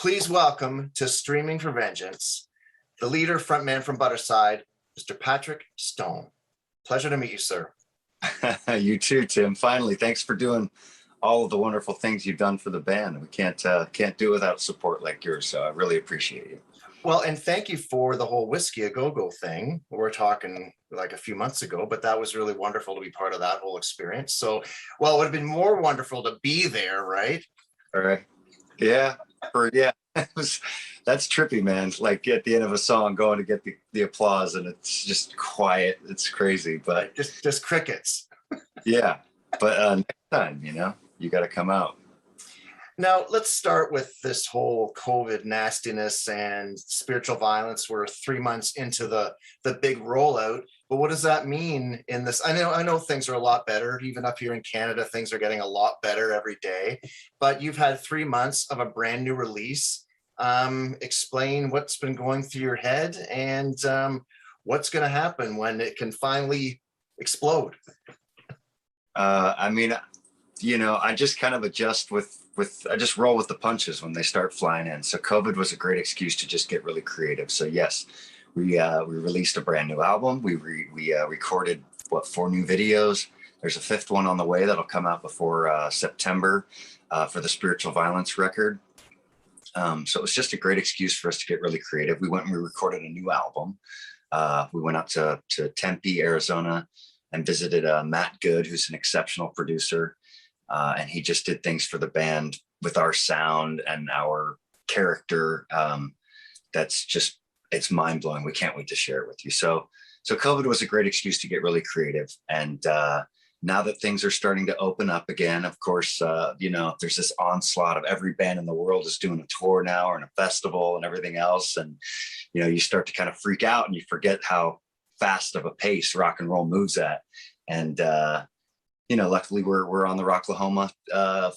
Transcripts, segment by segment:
Please welcome to Streaming for Vengeance, the leader frontman from Budderside, Mr. Patrick Stone. Pleasure to meet you, sir. You too, Tim. Finally, thanks for doing all of the wonderful things you've done for the band. We can't do it without support like yours, so I really appreciate you. Well, and thank you for the whole Whiskey A Go-Go thing. We were talking like a few months ago, but that was really wonderful to be part of that whole experience. So, well, it would have been more wonderful to be there, right? All right. Yeah. That's trippy, man. Like at the end of a song, going to get the applause, and it's just quiet. It's crazy, but just crickets. Yeah, but next time, you got to come out. Now, let's start with this whole COVID nastiness and spiritual violence. We're 3 months into the big rollout, but what does that mean in this? I know things are a lot better. Even up here in Canada, things are getting a lot better every day, but you've had 3 months of a brand new release. Explain what's been going through your head and what's going to happen when it can finally explode. I just kind of adjust I just roll with the punches when they start flying in. So COVID was a great excuse to just get really creative. So yes, we released a brand new album. We recorded 4 new videos. There's a 5th one on the way that'll come out before September for the spiritual violence record. So it was just a great excuse for us to get really creative. We went and we recorded a new album. We went up to Tempe, Arizona, and visited Matt Good, who's an exceptional producer. And he just did things for the band with our sound and our character. It's mind blowing. We can't wait to share it with you. So COVID was a great excuse to get really creative. And now that things are starting to open up again, of course, there's this onslaught of every band in the world is doing a tour now or in a festival and everything else. And, you start to kind of freak out and you forget how fast of a pace rock and roll moves at. And, luckily we're on the Rocklahoma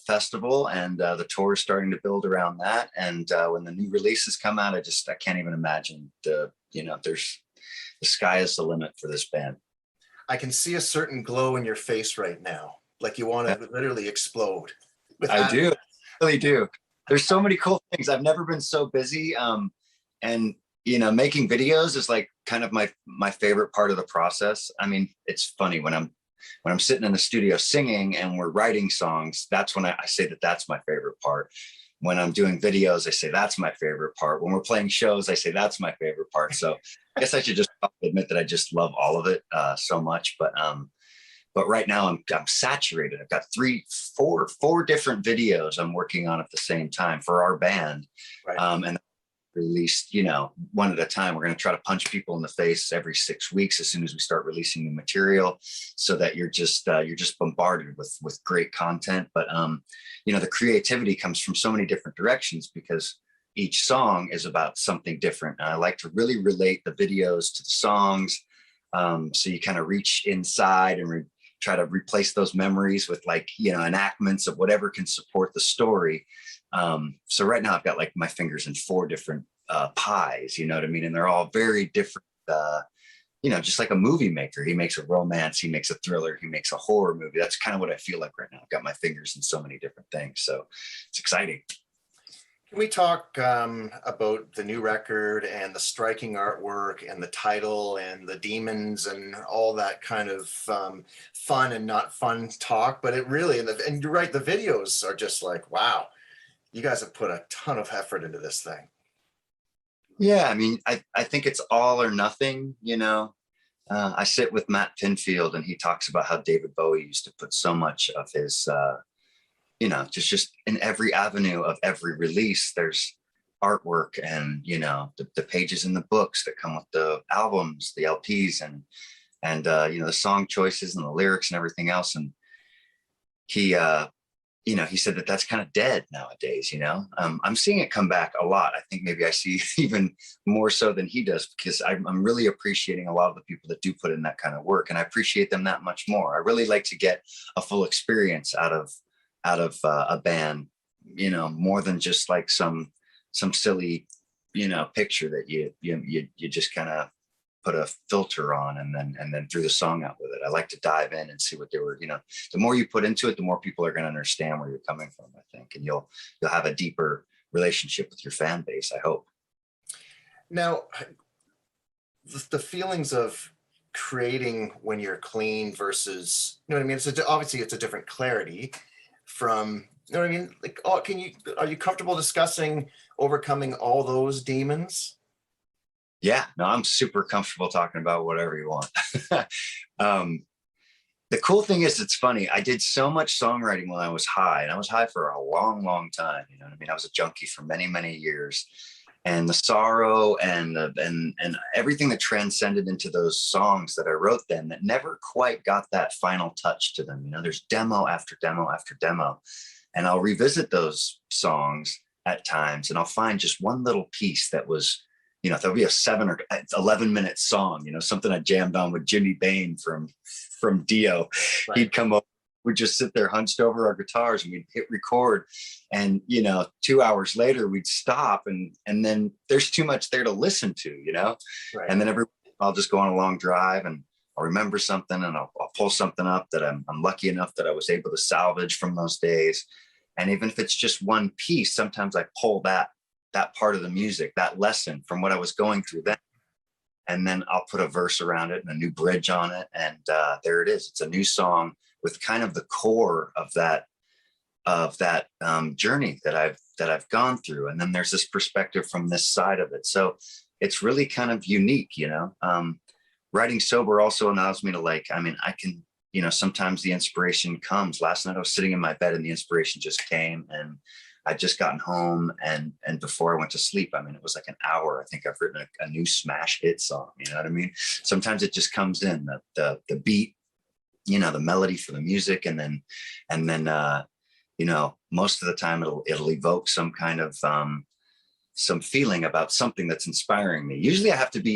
festival, and the tour is starting to build around that. And when the new releases come out, I can't even imagine the sky is the limit for this band. I can see a certain glow in your face right now. Like you want to literally explode. I do. I really do. There's so many cool things. I've never been so busy. And making videos is like kind of my favorite part of the process. I mean, it's funny when I'm sitting in the studio singing and we're writing songs, that's when I say that's my favorite part. When I'm doing videos, I say that's my favorite part. When we're playing shows, I say that's my favorite part. So I guess I should just admit that I just love all of it so much. But right now I'm saturated. I've got four different videos I'm working on at the same time for our band. Right. And released, one at a time. We're going to try to punch people in the face every 6 weeks as soon as we start releasing new material, so that you're just bombarded with great content. But the creativity comes from so many different directions because each song is about something different. And I like to really relate the videos to the songs, so you kind of reach inside and try to replace those memories with enactments of whatever can support the story. So right now I've got my fingers in 4 different pies, you know what I mean? And they're all very different, just like a movie maker. He makes a romance, he makes a thriller, he makes a horror movie. That's kind of what I feel like right now. I've got my fingers in so many different things. So it's exciting. Can we talk about the new record and the striking artwork and the title and the demons and all that kind of fun and not fun talk? But it really, and you're right, the videos are just like, wow, you guys have put a ton of effort into this thing. Yeah, I mean, I think it's all or nothing, I sit with Matt Pinfield and he talks about how David Bowie used to put so much of his, just in every avenue of every release, there's artwork and, the pages in the books that come with the albums, the LPs and the song choices and the lyrics and everything else. And he said that's kind of dead nowadays, I'm seeing it come back a lot. I think maybe I see even more so than he does, because I'm really appreciating a lot of the people that do put in that kind of work. And I appreciate them that much more. I really like to get a full experience out of a band, more than just like some silly, picture that you just kind of put a filter on and then threw the song out with it. I like to dive in and see what they were, the more you put into it, the more people are going to understand where you're coming from, I think. And you'll have a deeper relationship with your fan base, I hope. Now, the feelings of creating when you're clean versus, you know what I mean? Obviously it's a different clarity from, you know what I mean? Like, oh, are you comfortable discussing overcoming all those demons? Yeah, no, I'm super comfortable talking about whatever you want. The cool thing is, it's funny. I did so much songwriting when I was high, and I was high for a long, long time. You know what I mean? I was a junkie for many, many years, and the sorrow and everything that transcended into those songs that I wrote then that never quite got that final touch to them. You know, there's demo after demo after demo, and I'll revisit those songs at times, and I'll find just one little piece that was, you know, there'll be a 7 or 11-minute song, you know, something I jammed on with Jimmy Bain from Dio. Right. He'd come up, we'd just sit there hunched over our guitars, and we'd hit record. And, you know, 2 hours later we'd stop, and then there's too much there to listen to, you know? Right. And then I'll just go on a long drive, and I'll remember something, and I'll pull something up that I'm lucky enough that I was able to salvage from those days. And even if it's just one piece, sometimes I pull that part of the music, that lesson from what I was going through then, and then I'll put a verse around it and a new bridge on it, and there it is. It's a new song with kind of the core of that journey that I've gone through. And then there's this perspective from this side of it, so it's really kind of unique, you know. Writing sober also allows me to, like, I mean, I can, you know, sometimes the inspiration comes. Last night I was sitting in my bed and the inspiration just came, and I'd just gotten home, and before I went to sleep, I mean, it was like an hour. I think I've written a new smash hit song. You know what I mean? Sometimes it just comes in, the beat, you know, the melody for the music, and then you know, most of the time it'll evoke some kind of some feeling about something that's inspiring me. Usually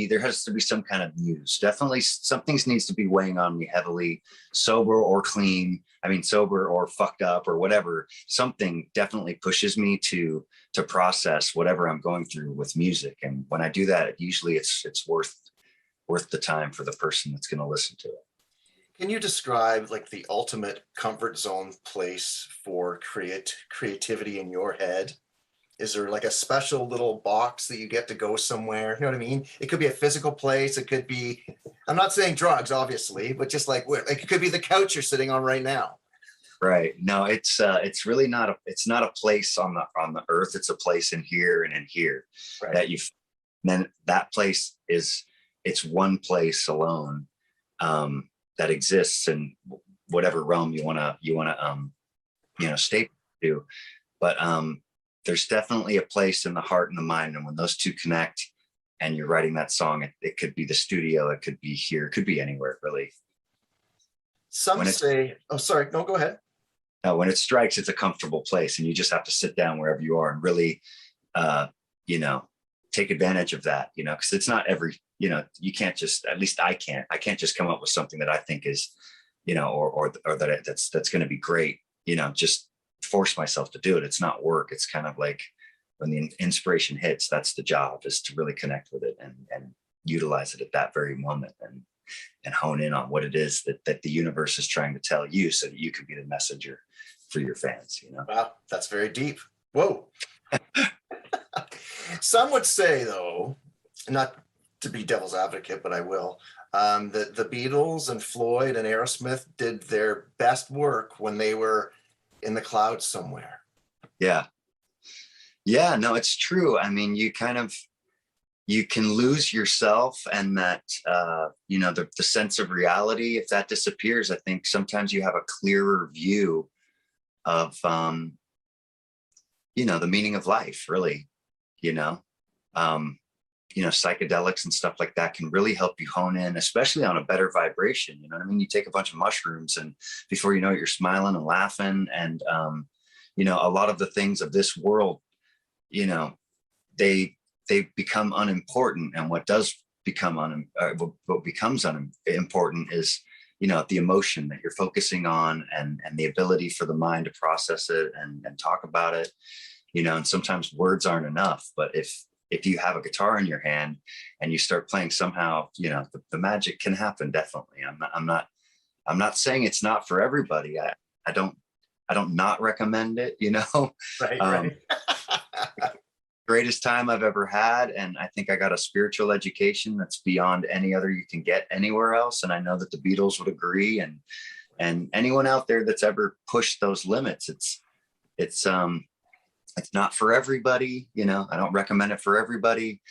there has to be some kind of muse. Definitely something needs to be weighing on me heavily, sober or clean. I mean, sober or fucked up or whatever. Something definitely pushes me to process whatever I'm going through with music. And when I do that, usually it's worth the time for the person that's going to listen to it. Can you describe, like, the ultimate comfort zone place for creativity in your head? Is there like a special little box that you get to go somewhere? You know what I mean? It could be a physical place. It could be, I'm not saying drugs, obviously, but just like it could be the couch you're sitting on right now. Right. No, it's really not it's not a place on the earth. It's a place in here and in here. Right. Then that place it's one place alone that exists in whatever realm you want to stay to. But there's definitely a place in the heart and the mind. And when those two connect and you're writing that song, it could be the studio, it could be here, it could be anywhere, really. Some say, oh, sorry, no, go ahead. When it strikes, it's a comfortable place, and you just have to sit down wherever you are and really, you know, take advantage of that, you know, because it's not every, you know, you can't just, at least I can't just come up with something that I think is, you know, or that's going to be great, you know, just force myself to do it. It's not work. It's kind of like when the inspiration hits, that's the job, is to really connect with it and utilize it at that very moment, and hone in on what it is that the universe is trying to tell you, so that you can be the messenger for your fans, you know. Wow, that's very deep. Whoa. Some would say, though, not to be devil's advocate, but I will, that the Beatles and Floyd and Aerosmith did their best work when they were in the clouds somewhere. Yeah, no, it's true. I mean, you can lose yourself, and that you know, the sense of reality, if that disappears, I think sometimes you have a clearer view of you know, the meaning of life, really. You know, psychedelics and stuff like that can really help you hone in, especially on a better vibration. You know what I mean? You take a bunch of mushrooms, and before you know it, you're smiling and laughing. And, you know, a lot of the things of this world, you know, they become unimportant. And what does become what becomes unimportant is, you know, the emotion that you're focusing on, and the ability for the mind to process it and talk about it, you know. And sometimes words aren't enough, but if you have a guitar in your hand and you start playing, somehow, you know, the magic can happen. Definitely. I'm not saying it's not for everybody. I don't not recommend it, you know. Right. greatest time I've ever had. And I think I got a spiritual education that's beyond any other you can get anywhere else. And I know that the Beatles would agree. And anyone out there that's ever pushed those limits, it's not for everybody. You know, I don't recommend it for everybody.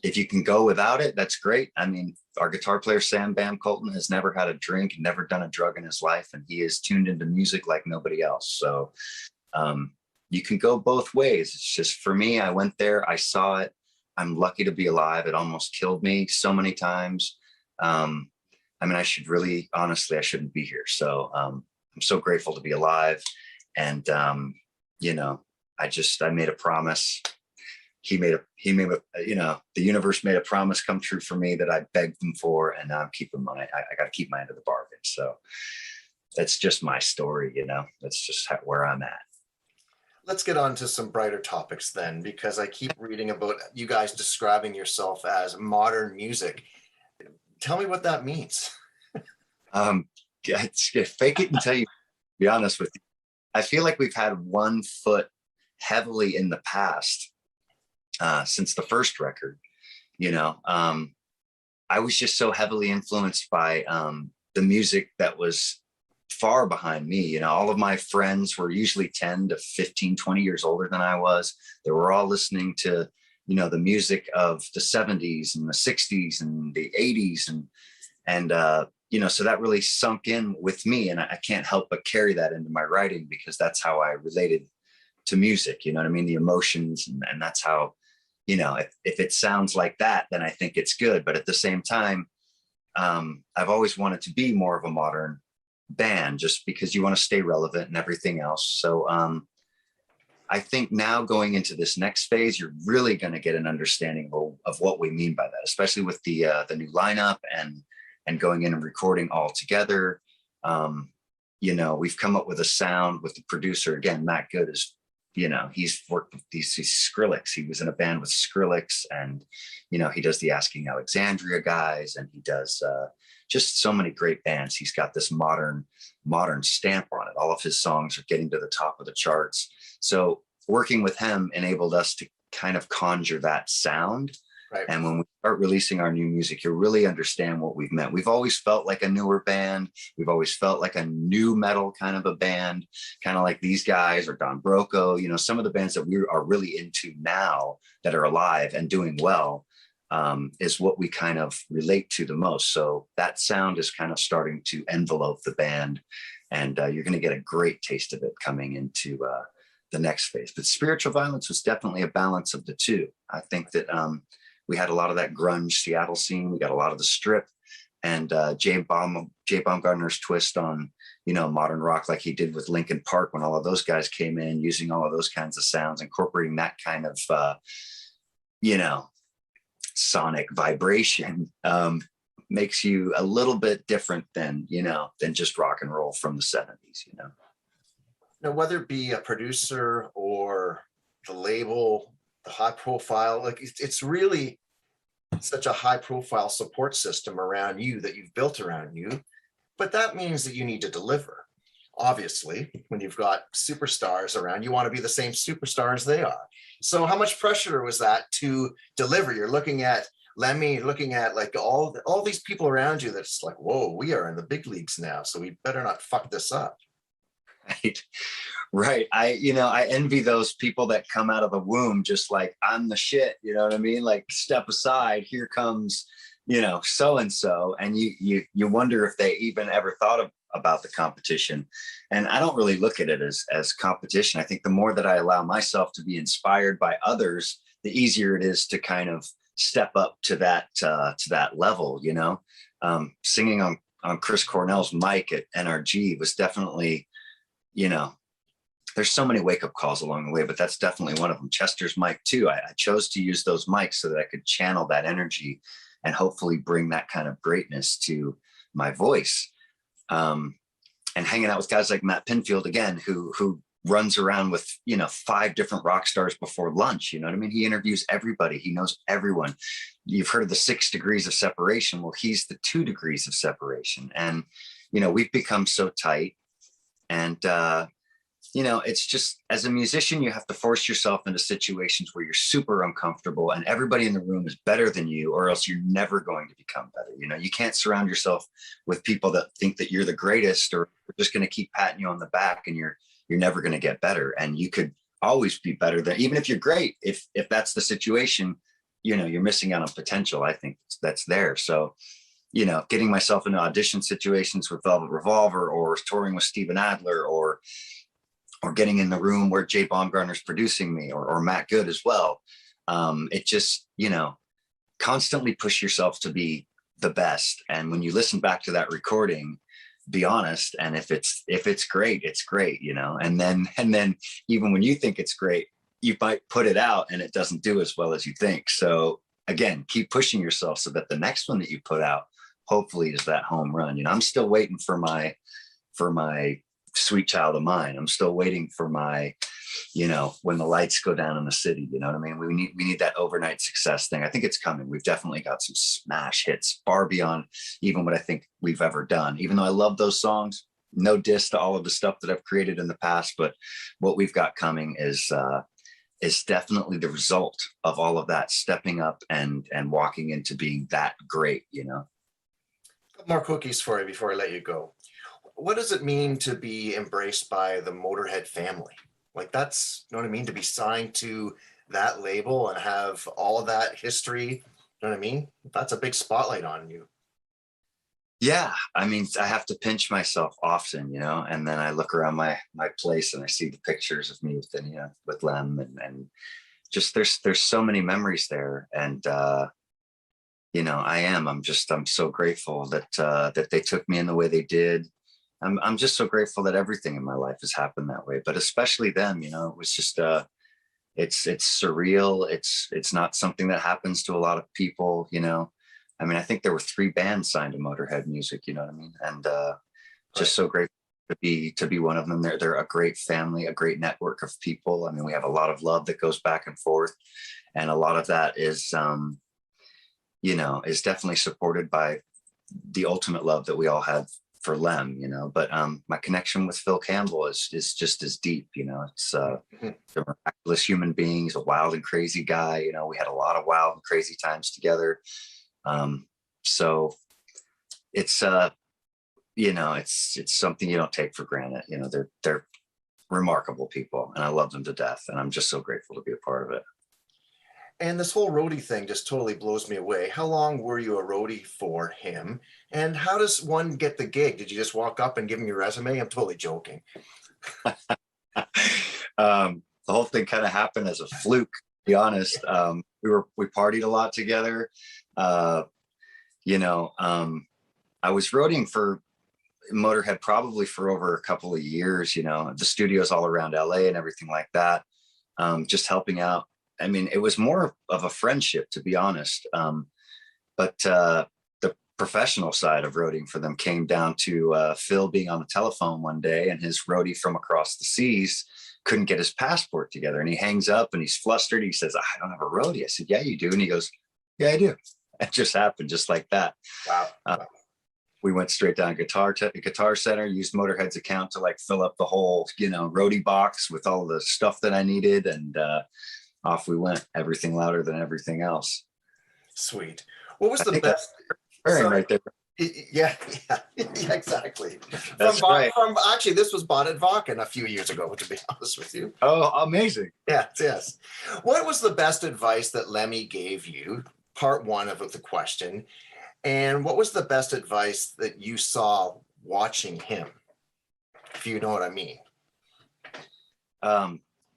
If you can go without it, that's great. I mean, our guitar player, Sam Bam Colton, has never had a drink, never done a drug in his life. And he is tuned into music like nobody else. So, you can go both ways. It's just, for me, I went there, I saw it. I'm lucky to be alive. It almost killed me so many times. I mean, I shouldn't be here. So I'm so grateful to be alive. And, you know, I made a promise. The universe made a promise come true for me that I begged them for, and now I'm keeping I got to keep my end of the bargain. So that's just my story, you know, that's just where I'm at. Let's get on to some brighter topics then, because I keep reading about you guys describing yourself as modern music. Tell me what that means. Fake it until you, be honest with you. I feel like we've had one foot heavily in the past since the first record. You know, I was just so heavily influenced by the music that was far behind me. You know, all of my friends were usually 10 to 15, 20 years older than I was. They were all listening to, you know, the music of the 70s and the 60s and the 80s. And you know, so that really sunk in with me. And I can't help but carry that into my writing, because that's how I related to music. You know what I mean? The emotions. And that's how, you know, if it sounds like that, then I think it's good. But at the same time, I've always wanted to be more of a modern band, just because you want to stay relevant and everything else. So I think now going into this next phase, you're really going to get an understanding of what we mean by that, especially with the new lineup and going in and recording all together. You know, we've come up with a sound with the producer. Again, Matt Good is, you know, he's worked with these Skrillex. He was in a band with Skrillex, and, you know, he does the Asking Alexandria guys, and he does just so many great bands. He's got this modern stamp on it. All of his songs are getting to the top of the charts. So working with him enabled us to kind of conjure that sound. Right. And when we start releasing our new music, you'll really understand what we've meant. We've always felt like a newer band. We've always felt like a new metal kind of a band, kind of like these guys or Don Broco, you know, some of the bands that we are really into now that are alive and doing well, is what we kind of relate to the most. So that sound is kind of starting to envelope the band, and you're going to get a great taste of it coming into the next phase. But Spiritual Violence was definitely a balance of the two. I think that we had a lot of that grunge Seattle scene. We got a lot of the strip, and Jay Baumgartner's twist on, you know, modern rock, like he did with Linkin Park when all of those guys came in, using all of those kinds of sounds, incorporating that kind of, you know, sonic vibration, makes you a little bit different than, you know, than just rock and roll from the 70s, you know. Now, whether it be a producer or the label, the high profile, like it's really such a high profile support system around you that you've built around you. But that means that you need to deliver. Obviously, when you've got superstars around, you want to be the same superstars they are. So how much pressure was that to deliver? You're looking at Lemmy, looking at like all these people around you that's like, whoa, we are in the big leagues now, so we better not fuck this up. Right. I envy those people that come out of the womb just like, I'm the shit, you know what I mean? Like, step aside, here comes, you know, so-and-so. And you wonder if they even ever thought about the competition. And I don't really look at it as competition. I think the more that I allow myself to be inspired by others, the easier it is to kind of step up to that level, you know. Singing on Chris Cornell's mic at NRG was definitely, you know, there's so many wake-up calls along the way, but that's definitely one of them. Chester's mic too. I chose to use those mics so that I could channel that energy and hopefully bring that kind of greatness to my voice. And hanging out with guys like Matt Pinfield, again, who runs around with, you know, 5 different rock stars before lunch. You know what I mean? He interviews everybody. He knows everyone. You've heard of the 6 degrees of separation. Well, he's the 2 degrees of separation. And, you know, we've become so tight. And, you know, it's just, as a musician, you have to force yourself into situations where you're super uncomfortable and everybody in the room is better than you, or else you're never going to become better. You know, you can't surround yourself with people that think that you're the greatest, or are just going to keep patting you on the back, and you're never going to get better. And you could always be better than, even if you're great, if that's the situation, you know, you're missing out on potential. I think that's there. So, you know, getting myself into audition situations with Velvet Revolver, or touring with Steven Adler, or getting in the room where Jay Baumgartner's producing me, or Matt Good as well. It just, you know, constantly push yourself to be the best. And when you listen back to that recording, be honest. And if it's great, it's great, you know, and then even when you think it's great, you might put it out and it doesn't do as well as you think. So again, keep pushing yourself so that the next one that you put out, hopefully, is that home run. You know, I'm still waiting for my Sweet Child of Mine. I'm still waiting for my, you know, When the Lights Go Down in the City. You know what I mean? We need that overnight success thing. I think it's coming. We've definitely got some smash hits far beyond even what I think we've ever done. Even though I love those songs, no diss to all of the stuff that I've created in the past, but what we've got coming is definitely the result of all of that stepping up and walking into being that great, you know. More cookies for you before I let you go. What does it mean to be embraced by the Motörhead family? Like, that's, you know what I mean, to be signed to that label and have all of that history, you know what I mean? That's a big spotlight on you. Yeah, I mean, I have to pinch myself often, you know, and then I look around my place and I see the pictures of me with, you know, with Lem, and just there's so many memories there. And you know, I'm so grateful that they took me in the way they did. I'm just so grateful that everything in my life has happened that way, but especially them, you know. It was just it's surreal. It's not something that happens to a lot of people, you know. I mean, I think there were 3 bands signed to Motörhead Music, you know what I mean? And just so grateful to be one of them. They're a great family, a great network of people. I mean, we have a lot of love that goes back and forth, and a lot of that is you know, is definitely supported by the ultimate love that we all have for Lem, you know. But my connection with Phil Campbell is just as deep, you know. It's a miraculous human being. He's a wild and crazy guy, you know. We had a lot of wild and crazy times together. So it's you know, it's something you don't take for granted. You know, they're remarkable people, and I love them to death, and I'm just so grateful to be a part of it. And this whole roadie thing just totally blows me away. How long were you a roadie for him? And how does one get the gig? Did you just walk up and give him your resume? I'm totally joking. The whole thing kind of happened as a fluke, to be honest. We partied a lot together. You know, I was roadieing for Motörhead probably for over a couple of years, you know, the studios all around LA and everything like that. Just helping out. I mean, it was more of a friendship, to be honest. But the professional side of roadieing for them came down to Phil being on the telephone one day, and his roadie from across the seas couldn't get his passport together. And he hangs up and he's flustered. He says, "I don't have a roadie." I said, "Yeah, you do." And he goes, "Yeah, I do." It just happened just like that. Wow. We went straight down Guitar Center, used Motörhead's account to like fill up the whole, you know, roadie box with all the stuff that I needed. And off we went, everything louder than everything else. Sweet. What was the best? Right there. Yeah, exactly. That's right. Actually, this was bought at Vakken a few years ago, to be honest with you. Oh, amazing. Yes. What was the best advice that Lemmy gave you? Part 1 of the question. And what was the best advice that you saw watching him? If you know what I mean.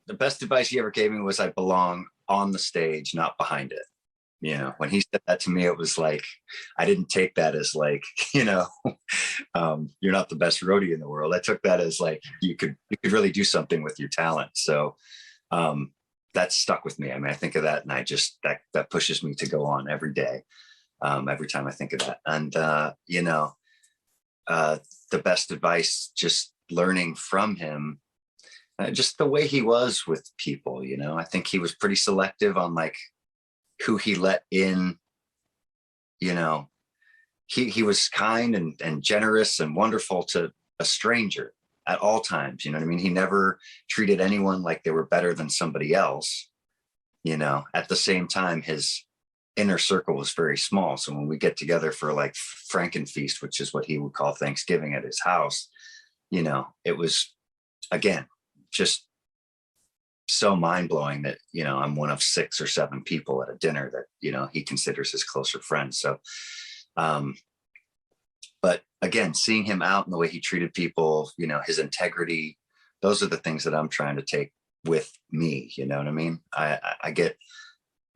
The best advice he ever gave me was I belong on the stage, not behind it. You know, when he said that to me, it was like, I didn't take that as like, you know, you're not the best roadie in the world. I took that as like, you could really do something with your talent. So that stuck with me. I mean, I think of that and I just, that pushes me to go on every day. Every time I think of that. And, you know, the best advice, just learning from him, just the way he was with people, you know. I think he was pretty selective on like who he let in, you know. He was kind and generous and wonderful to a stranger, at all times. You know what I mean? He never treated anyone like they were better than somebody else. You know, at the same time, his inner circle was very small. So when we get together for like Frankenfeast, which is what he would call Thanksgiving at his house, you know, it was, again, just so mind-blowing that, you know, I'm one of 6 or 7 people at a dinner that, you know, he considers his closer friends. So, but again, seeing him out and the way he treated people, you know, his integrity, those are the things that I'm trying to take with me. You know what I mean? I get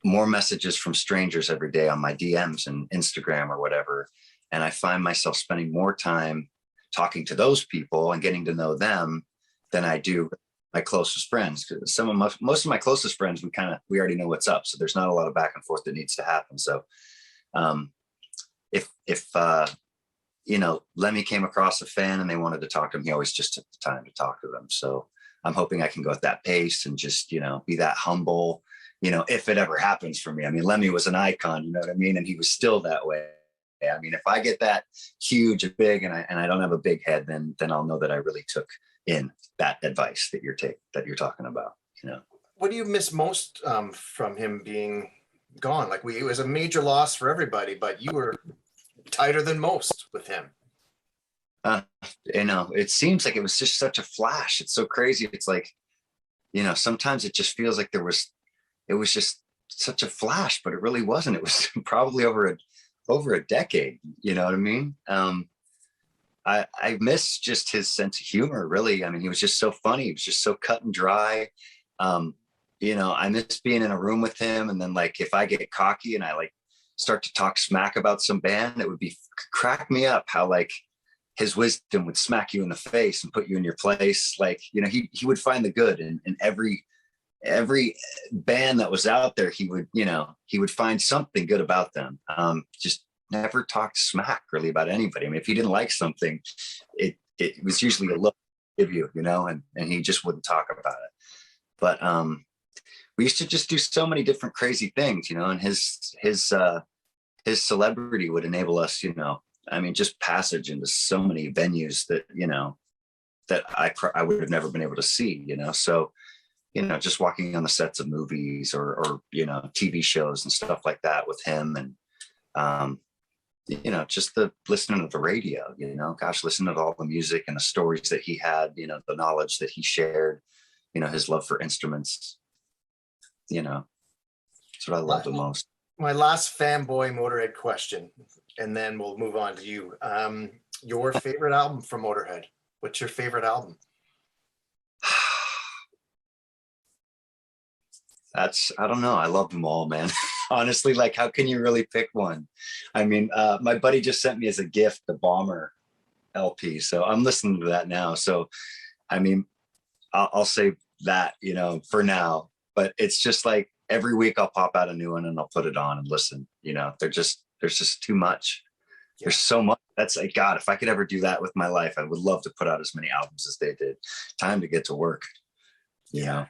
more messages from strangers every day on my DMs and Instagram or whatever. And I find myself spending more time talking to those people and getting to know them than I do my closest friends. Because most of my closest friends, we already know what's up. So there's not a lot of back and forth that needs to happen. So if you know, Lemmy came across a fan and they wanted to talk to him, he always just took the time to talk to them. So I'm hoping I can go at that pace and just, you know, be that humble, you know, if it ever happens for me. I mean, Lemmy was an icon, you know what I mean? And he was still that way. I mean, if I get that huge and big and I don't have a big head, then I'll know that I really took in that advice that you're talking about, you know. What do you miss most from him being gone? Like, it was a major loss for everybody, but you were tighter than most with him. You know, it seems like it was just such a flash. It's so crazy. It's like, you know, sometimes it just feels like it was just such a flash, but it really wasn't. It was probably over a decade. You know what I mean? I miss just his sense of humor, really. I mean, he was just so funny. He was just so cut and dry. You know, I miss being in a room with him. And then, like, if I get cocky and I like start to talk smack about some band, it would be crack me up how like his wisdom would smack you in the face and put you in your place. Like, you know, he would find the good in every band that was out there. He would find something good about them. Just never talked smack really about anybody. I mean, if he didn't like something, it was usually a look give you, you know, and he just wouldn't talk about it. But we used to just do so many different crazy things, you know, and his celebrity would enable us, you know, I mean, just passage into so many venues that, you know, that I would have never been able to see, you know. So, you know, just walking on the sets of movies or you know, TV shows and stuff like that with him, and you know, just the listening to the radio, you know, gosh, listening to all the music and the stories that he had, you know, the knowledge that he shared, you know, his love for instruments, you know, that's what I love the most. My last fanboy Motörhead question, and then we'll move on to you. Your favorite album from Motörhead? What's your favorite album? I don't know. I love them all, man. Honestly, like, how can you really pick one? I mean, my buddy just sent me as a gift the Bomber LP, so I'm listening to that now. So, I mean, I'll say that, you know, for now, but it's just like every week I'll pop out a new one and I'll put it on and listen. You know, there's just too much. Yeah. There's so much. That's like, God, if I could ever do that with my life, I would love to put out as many albums as they did. Time to get to work. You know?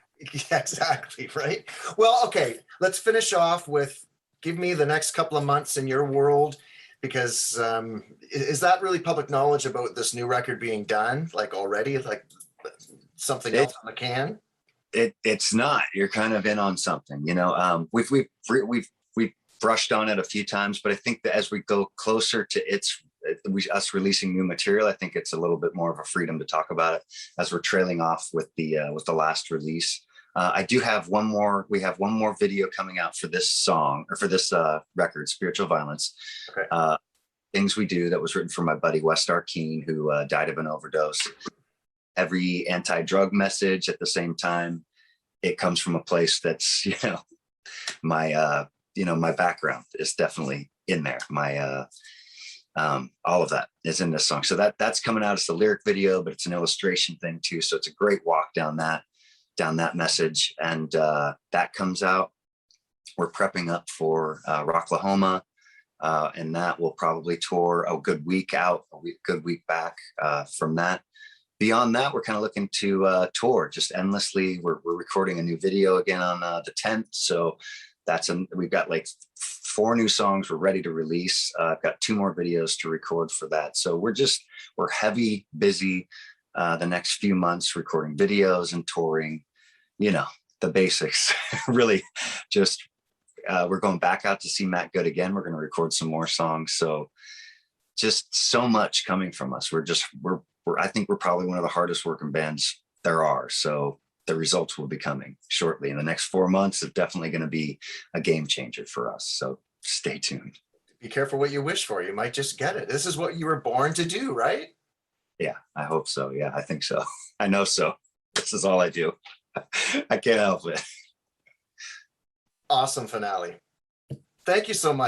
Yeah, exactly. Right. Well, okay. Let's finish off with, give me the next couple of months in your world, because is that really public knowledge about this new record being done? Like already, like something else on the can? It's not. You're kind of in on something, you know. We've brushed on it a few times, but I think that as we go closer to us releasing new material, I think it's a little bit more of a freedom to talk about it as we're trailing off with the last release. I do have one more. We have one more video coming out for this song, or for this record, Spiritual Violence. Okay. Things We Do, that was written for my buddy Wes Arkeen, who died of an overdose. Every anti-drug message at the same time, it comes from a place that's, you know, my background is definitely in there. My all of that is in this song. So that's coming out as a lyric video, but it's an illustration thing too. So it's a great walk down that message. And that comes out. We're prepping up for Rocklahoma, and that will probably tour a good week out, good week back from that. Beyond that, we're kind of looking to tour just endlessly. We're recording a new video again on the 10th. So we've got like 4 new songs we're ready to release. I've got 2 more videos to record for that. So we're heavy, busy. the next few months, recording videos and touring, you know, the basics. Really just, we're going back out to see Matt Good again. We're going to record some more songs. So just so much coming from us. I think we're probably one of the hardest working bands there are. So the results will be coming shortly. In the next 4 months is definitely going to be a game changer for us. So stay tuned. Be careful what you wish for. You might just get it. This is what you were born to do, right? Yeah, I hope so. Yeah, I think so. I know so. This is all I do. I can't help it. Awesome finale. Thank you so much.